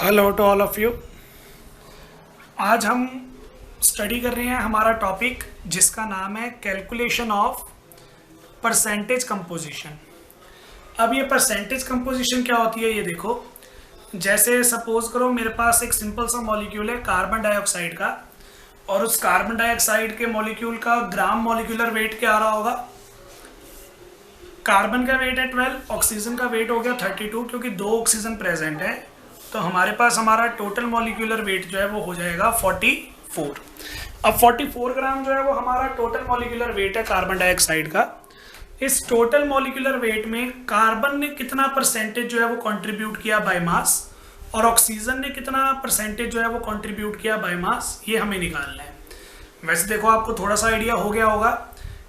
Hello to all of you. आज हम study कर रहे हैं हमारा टॉपिक जिसका नाम है कैलकुलेशन ऑफ परसेंटेज कंपोजिशन। अब ये परसेंटेज कंपोजिशन क्या होती है ये देखो। जैसे सपोज करो मेरे पास एक सिंपल सा मॉलिक्यूल है कार्बन डाइऑक्साइड का, और उस कार्बन डाइऑक्साइड के मॉलिक्यूल का ग्राम मॉलिक्यूलर वेट क्या आ रहा होगा। कार्बन का वेट है 12, ऑक्सीजन का वेट हो गया 32, क्योंकि 2 ऑक्सीजन प्रेजेंट है तो हमारे पास हमारा टोटल मॉलिक्यूलर वेट जो है वो हो जाएगा 44। अब 44 ग्राम जो है वो हमारा टोटल मॉलिक्यूलर वेट है कार्बन डाइऑक्साइड का। इस टोटल मॉलिक्यूलर वेट में कार्बन ने कितना परसेंटेज जो है वो कंट्रीब्यूट किया बाय मास, और ऑक्सीजन ने कितना परसेंटेज जो है वो कंट्रीब्यूट किया बाय मास, ये हमें निकालना है। वैसे देखो आपको थोड़ा सा आइडिया हो गया होगा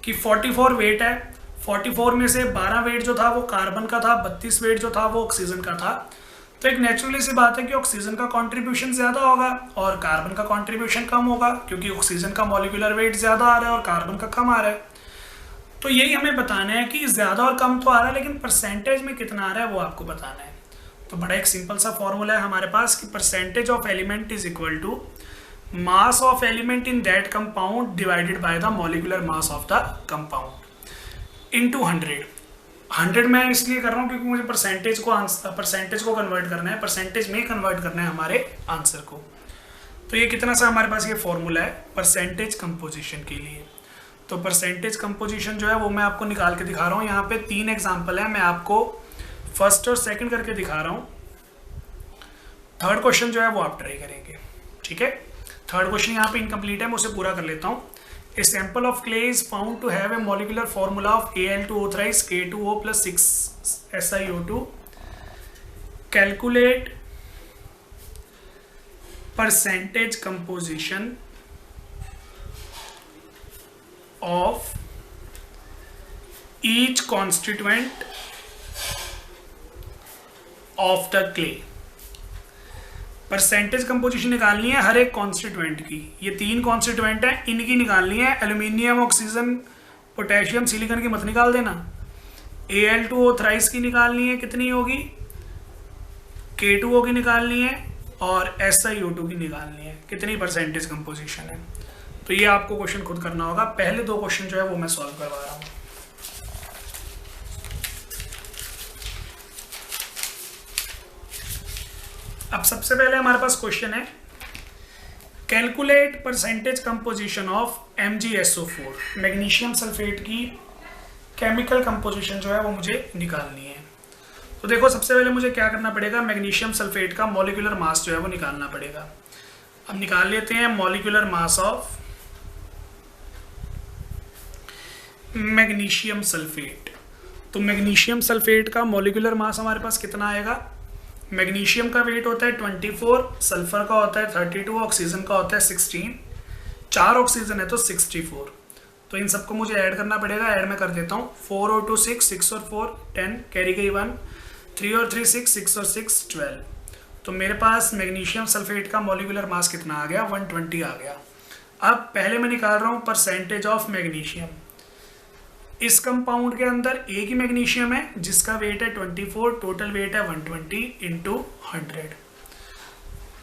कि 44 वेट है, 44 में से 12 वेट जो था वो कार्बन का था, 32 वेट जो था वो ऑक्सीजन का था। तो एक नेचुरली सी बात है कि ऑक्सीजन का कंट्रीब्यूशन ज़्यादा होगा और कार्बन का कंट्रीब्यूशन कम होगा, क्योंकि ऑक्सीजन का मॉलिक्यूलर वेट ज़्यादा आ रहा है और कार्बन का कम आ रहा है। तो यही हमें बताना है कि ज़्यादा और कम तो आ रहा है, लेकिन परसेंटेज में कितना आ रहा है वो आपको बताना है। तो बड़ा एक सिंपल सा फॉर्मूला है हमारे पास कि percentage of element is equal to mass of element in that compound divided by the molecular mass of the compound into 100 मैं इसलिए कर रहा हूँ क्योंकि मुझे परसेंटेज को कन्वर्ट करना है, परसेंटेज में कन्वर्ट करना है हमारे आंसर को। तो ये कितना सा हमारे पास ये फॉर्मूला है परसेंटेज कंपोजिशन के लिए। तो परसेंटेज कंपोजिशन जो है वो मैं आपको निकाल के दिखा रहा हूँ। यहाँ पे 3 एग्जाम्पल है, मैं आपको फर्स्ट और सेकंड करके दिखा रहा हूँ। थर्ड क्वेश्चन जो है वो आप ट्राई करेंगे, ठीक है। थर्ड क्वेश्चन यहाँ पे इनकम्प्लीट है, मैं उसे पूरा कर लेता हूँ। A sample of clay is found to have a molecular formula of Al2O thrice K2O plus 6 SiO2. Calculate percentage composition of each constituent of the clay. Percentage composition निकालनी है हर एक कॉन्स्टिट्यूएंट की। ये 3 कॉन्स्टिट्यूएंट है, इनकी निकालनी है। एल्यूमिनियम, ऑक्सीजन, पोटेशियम, सिलिकॉन की मत निकाल देना। Al2O थ्राइस की निकालनी है, कितनी होगी, K2O की निकालनी है, और SiO2 की निकालनी है, कितनी परसेंटेज कंपोजिशन है। तो ये आपको क्वेश्चन खुद करना होगा। पहले 2 क्वेश्चन जो है वो मैं सॉल्व करवा रहा हूँ। अब सबसे पहले हमारे पास क्वेश्चन है calculate percentage composition of MgSO4, magnesium sulphate की केमिकल कंपोजिशन जो है वो मुझे निकालनी है। तो देखो सबसे पहले मुझे क्या करना पड़ेगा, मैग्नीशियम सल्फेट का मॉलिक्यूलर मास जो है वो निकालना पड़ेगा। अब निकाल लेते हैं molecular mass of magnesium sulphate. तो मैग्नीशियम सल्फेट का मॉलिक्यूलर मास हमारे पास कितना आएगा। मैग्नीशियम का वेट होता है 24, सल्फर का होता है 32, ऑक्सीजन का होता है 16, 4 ऑक्सीजन है तो 64। तो इन सबको मुझे ऐड करना पड़ेगा। ऐड मैं कर देता हूँ। 4 और 2 6, 6 और 4 10, कैरी गई 1, 3 और 3 6, 6 और 6 12। तो मेरे पास मैग्नीशियम सल्फेट का मॉलिक्यूलर मास कितना आ गया, 120 आ गया। अब पहले मैं निकाल रहा हूँ परसेंटेज ऑफ मैग्नीशियम। इस कंपाउंड के अंदर एक ही मैग्नीशियम है जिसका वेट है 24, टोटल वेट है 120 इंटू 100।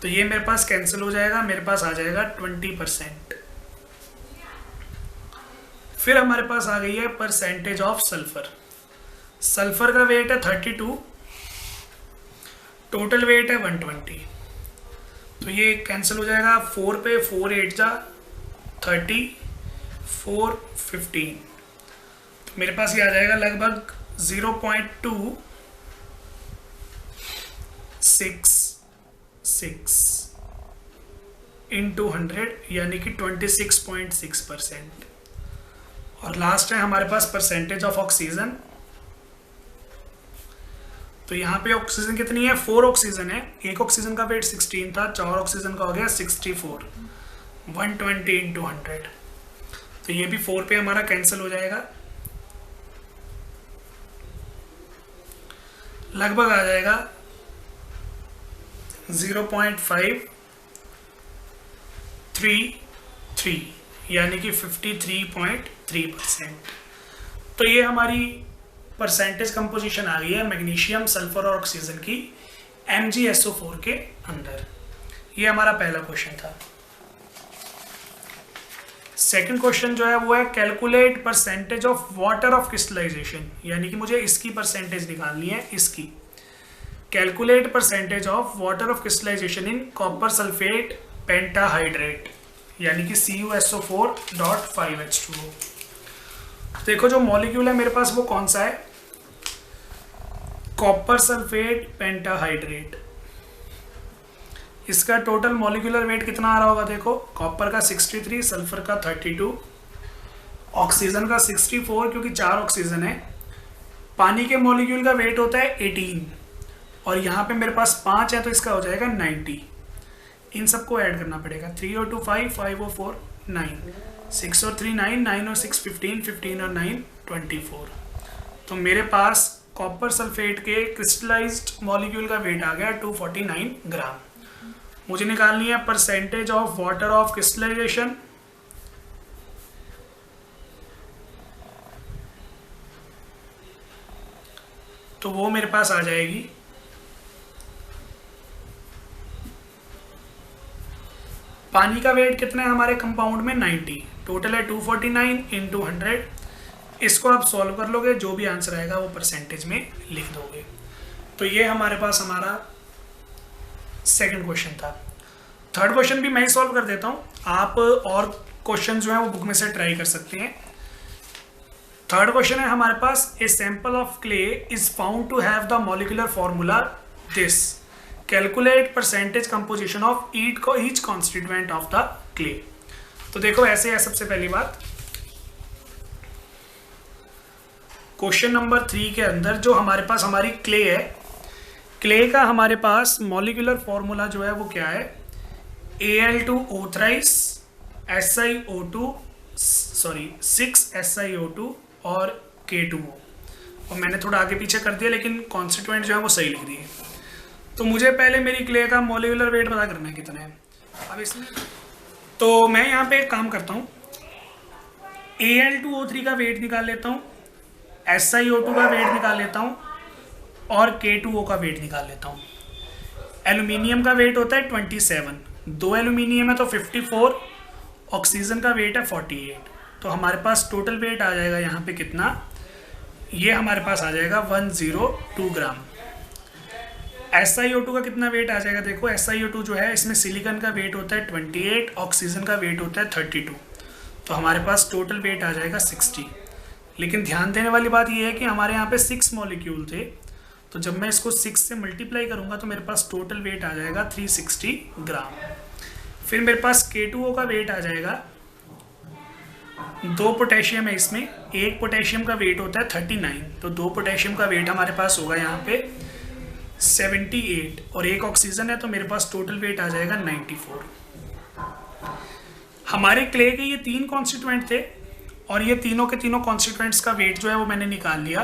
तो ये मेरे पास कैंसिल हो जाएगा, मेरे पास आ जाएगा 20%। फिर हमारे पास आ गई है परसेंटेज ऑफ सल्फर। सल्फर का वेट है 32, टोटल वेट है 120। तो ये कैंसिल हो जाएगा, 4 पे 4 8 जा 30, 4 15। मेरे पास ये आ जाएगा लगभग 0.266 इंटू 100, यानी कि 26.6%। और लास्ट है हमारे पास परसेंटेज ऑफ ऑक्सीजन। तो यहाँ पे ऑक्सीजन कितनी है, 4 ऑक्सीजन है। एक ऑक्सीजन का वेट 16 था, 4 ऑक्सीजन का हो गया 64, 120 इंटू 100। तो ये भी 4 पे हमारा कैंसिल हो जाएगा, लगभग आ जाएगा 0.533, यानी कि 53.3%। तो ये हमारी परसेंटेज कंपोजिशन आ गई है मैग्नीशियम, सल्फर और ऑक्सीजन की MgSO4 के अंदर। ये हमारा पहला क्वेश्चन था। सेकंड क्वेश्चन जो है वो है calculate percentage of water of crystallisation, यानी कि मुझे इसकी परसेंटेज निकालनी है। इसकी calculate percentage of water of crystallisation in copper sulphate pentahydrate, यानी कि CuSO4.5H2O। देखो जो मॉलिक्यूल है मेरे पास वो कौन सा है, कॉपर सल्फेट पेंटाहाइड्रेट। इसका टोटल मॉलिक्यूलर वेट कितना आ रहा होगा, देखो कॉपर का 63, सल्फर का 32, ऑक्सीजन का 64 क्योंकि 4 ऑक्सीजन है। पानी के मॉलिक्यूल का वेट होता है 18 और यहाँ पे मेरे पास 5 है तो इसका हो जाएगा 90। इन सबको ऐड करना पड़ेगा, 3 और 2 5, 5 और 4 9, 6 और 3 9, 9 और 6 15, 15 और 9 24। तो मेरे पास कॉपर सल्फेट के क्रिस्टलाइज्ड मॉलिक्यूल का वेट आ गया 249 ग्राम। मुझे निकालनी है percentage of water of crystallisation. तो वो मेरे पास आ जाएगी पानी का वेट कितना है हमारे कंपाउंड में 90, टोटल है 249 इंटू 100। इसको आप सॉल्व कर लोगे, जो भी आंसर आएगा वो परसेंटेज में लिख दोगे। तो ये हमारे पास हमारा सेकंड क्वेश्चन था। थर्ड क्वेश्चन भी मैं ही सॉल्व कर देता हूँ, आप और क्वेश्चन जो है वो बुक में से ट्राई कर सकते हैं। थर्ड क्वेश्चन है हमारे पास, a sample of clay is found to have the molecular formula this, calculate percentage composition of each constituent of the clay. तो देखो ऐसे है, सबसे पहली बात क्वेश्चन नंबर 3 के अंदर जो हमारे पास हमारी क्ले है, क्ले का हमारे पास मॉलिक्यूलर फॉर्मूला जो है वो क्या है, Al2O थ्राइस SiO2 6SiO2 और K2O। और मैंने थोड़ा आगे पीछे कर दिया लेकिन कॉन्स्टिट्यूएंट जो है वो सही लिख दिए। तो मुझे पहले मेरी क्ले का मॉलिक्यूलर वेट पता करना है कितना है। अब इसमें तो मैं यहाँ पे एक काम करता हूँ, Al2O3 का वेट निकाल लेता हूँ, SiO2 का वेट निकाल लेता हूँ और K2O का वेट निकाल लेता हूँ। एल्यूमिनियम का वेट होता है 27, 2 एल्यूमिनियम है तो 54, ऑक्सीजन का वेट है 48। तो हमारे पास टोटल वेट आ जाएगा यहाँ पे कितना, ये हमारे पास आ जाएगा 102 ग्राम। SiO2 का कितना वेट आ जाएगा, देखो SiO2 जो है इसमें सिलिकॉन का वेट होता है 28, ऑक्सीजन का वेट होता है 32। तो हमारे पास टोटल वेट आ जाएगा 60। लेकिन ध्यान देने वाली बात ये है कि हमारे यहाँ पे 6 मॉलिक्यूल थे, तो जब मैं इसको 6 से मल्टीप्लाई करूँगा तो मेरे पास टोटल वेट आ जाएगा 360 ग्राम। फिर मेरे पास K2O का वेट आ जाएगा, 2 पोटेशियम है इसमें, 1 पोटेशियम का वेट होता है 39, तो 2 पोटेशियम का वेट हमारे पास होगा यहाँ पे 78 और 1 ऑक्सीजन है तो मेरे पास टोटल वेट आ जाएगा 94। हमारे क्ले के ये 3 कॉन्स्टिट्यूएंट थे और ये तीनों के तीनों कॉन्स्टिट्यूएंट्स का वेट जो है वो मैंने निकाल लिया।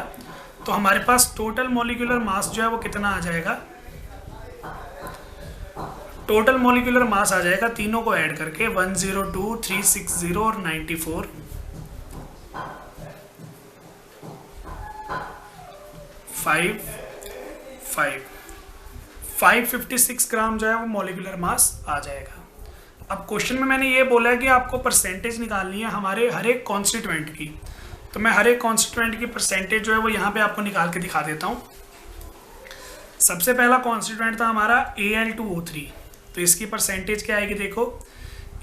तो हमारे पास टोटल मॉलिक्यूलर मास जो है वो कितना आ जाएगा, टोटल मॉलिक्यूलर मास आ जाएगा तीनों को ऐड करके 102, 360 और 94। 556 ग्राम जो है वो मॉलिक्यूलर मास आ जाएगा। अब क्वेश्चन में मैंने ये बोला है कि आपको परसेंटेज निकालनी है हमारे हर एक कॉन्स्टिट्यूएंट की। तो मैं हर एक कॉन्स्टिट्यूएंट की परसेंटेज जो है वो यहाँ पे आपको निकाल के दिखा देता हूँ। सबसे पहला कॉन्स्टिट्यूएंट था हमारा Al2O3। तो इसकी परसेंटेज क्या आएगी, देखो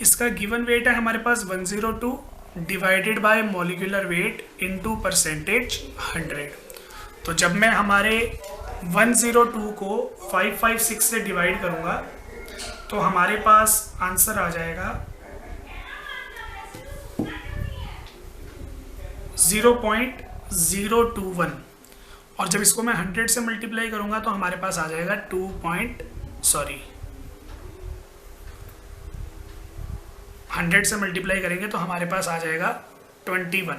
इसका गिवन वेट है हमारे पास 102 divided by molecular weight into percentage 100। तो जब मैं हमारे 102 को 556 से डिवाइड करूँगा तो हमारे पास आंसर आ जाएगा 0.021 और जब इसको मैं 100 से मल्टीप्लाई करूंगा तो हमारे पास आ जाएगा 100 से मल्टीप्लाई करेंगे तो हमारे पास आ जाएगा 21।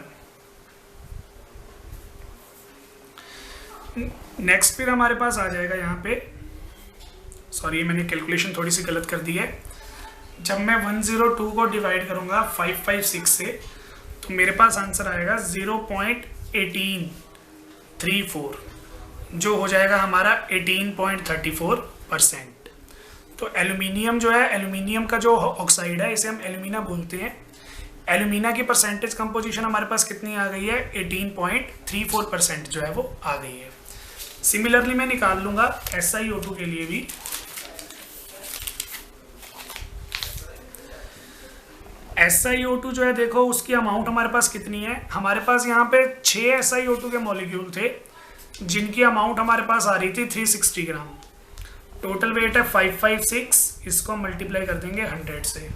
नेक्स्ट फिर हमारे पास आ जाएगा यहाँ पे, सॉरी मैंने कैलकुलेशन थोड़ी सी गलत कर दी है। जब मैं 102 को डिवाइड करूंगा 556 से तो मेरे पास आंसर आएगा 0.1834 जो हो जाएगा हमारा 18.34 16%। तो एल्यूमिनियम जो है, एल्यूमिनियम का जो ऑक्साइड है इसे हम एल्यूमिना बोलते हैं। एल्यूमिना की परसेंटेज कंपोजिशन हमारे पास कितनी आ गई है, 18.34% जो है वो आ गई है। सिमिलरली मैं निकाल लूंगा SiO2 के लिए भी। SiO2 जो है देखो उसकी अमाउंट हमारे पास कितनी है, हमारे पास यहाँ पे 6 SiO2 के मॉलिक्यूल थे जिनकी अमाउंट हमारे पास आ रही थी 360 ग्राम। टोटल वेट है 556, इसको मल्टीप्लाई कर देंगे 100 से।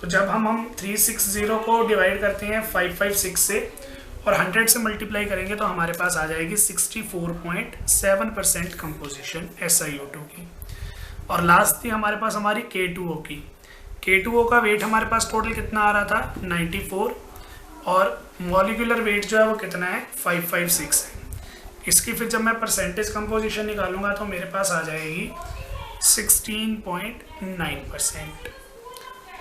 तो जब हम 360 को डिवाइड करते हैं 556 से और 100 से मल्टीप्लाई करेंगे तो हमारे पास आ जाएगी 64.7% कंपोजिशन SiO2 की। और लास्ट थी हमारे पास हमारी K2O की। K2O का वेट हमारे पास टोटल कितना आ रहा था, 94, और मॉलिक्यूलर वेट जो है वो कितना है, 556 है। इसकी फिर जब मैं परसेंटेज कंपोजिशन निकालूंगा तो मेरे पास आ जाएगी 16.9%।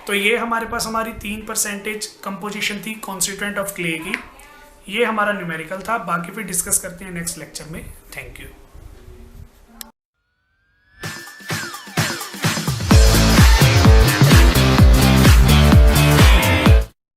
तो ये हमारे पास हमारी 3% कंपोजिशन थी कॉन्स्टिट्यूएंट ऑफ क्ले की। ये हमारा न्यूमेरिकल था, बाकी फिर डिस्कस करते हैं नेक्स्ट लेक्चर में। Thank you.